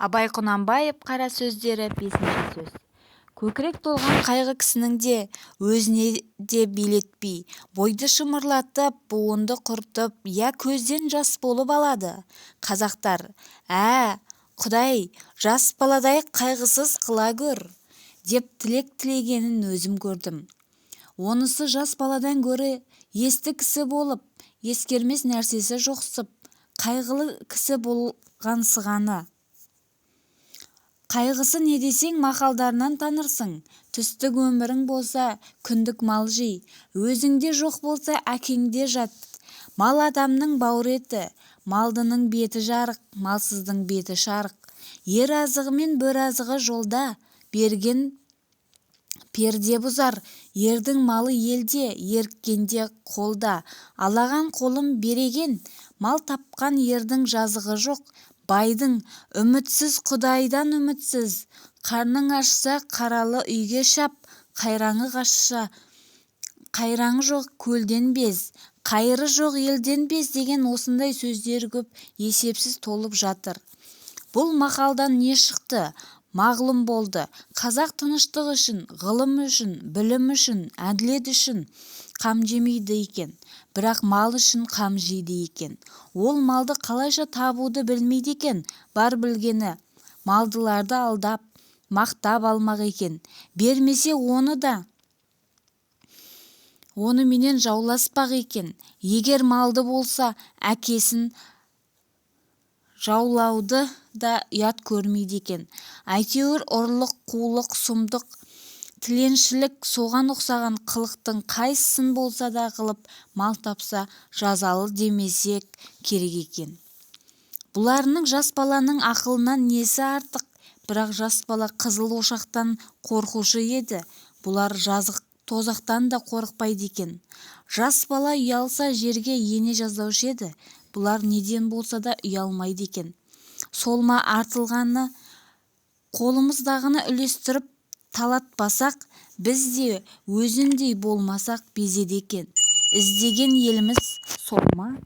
Абай Құнанбаев қара сөздері 5-ші сөз. Көкірек толған қайғы кісінің де өзіне де билетпей, бойды шымырлатып, буынды құртып, я көзден жас болып алады. Қазақтар, Құдай, жас баладай қайғысыз қыла көр, деп тілек тілегенін өзім көрдім. Онысы жас баладан гөрі есті кісі болып, ескермес нәрсесі жоқсып, қайғылы кісі болғансығаны. Қайғысы не десең мақалдарынан танырсың. Түстік өмірің болса, күндік мал жей. Өзіңде жоқ болса, әкеңде жат. Мал адамның бауыр еті, малдының беті жарық, малсыздың беті шарық. Ер азығы мен бөр азығы жолда, берген перде бұзар. Ердің малы елде, еріккенде қолда. Алаған қолым береген, мал тапқан ердің жазығы жоқ. Байдың үмітсіз, Құдайдан үмітсіз. Қарның ашса қаралы үйге шап, қайраңы қашса қайраңы жоқ көлден без, қайыры жоқ елден без деген осындай сөздер көп есепсіз толып жатыр. Бұл мақалдан не шықты? Мағлұм болды. Қазақ тыныштық үшін, ғылым үшін, білім үшін, әділет үшін қам жемейді екен. Бірақ мал үшін қам жейді екен. Ол малды қалайша табуды білмейді екен. Бар білгені малдыларды алдап, мақтап алмақ екен. Бермесе онымен жауласпақ екен. Егер малды болса, әкесін жаулауды да ұят көрмейді екен. Әйтеуір ұрлық, қулық, сұмдық, тіленшілік, соған ұқсаған қылықтың қайсысын болса да қылып мал тапса жазалы демесек керек екен. Бұларының жас баланың ақылынан несі артық? Бірақ жас бала қызыл ошақтан қорқушы еді. Бұлар жазық тозақтан да қорықпайды екен. Жас бала ұялса жерге ене жаздаушы еді. Бұлар неден болса да ұялмайды екен. Сол ма артылғаны қолымыздағыны үлестіріп талатпасақ, біз де өзіндей болмасақ безеді екен. Іздеген еліміз сол ма?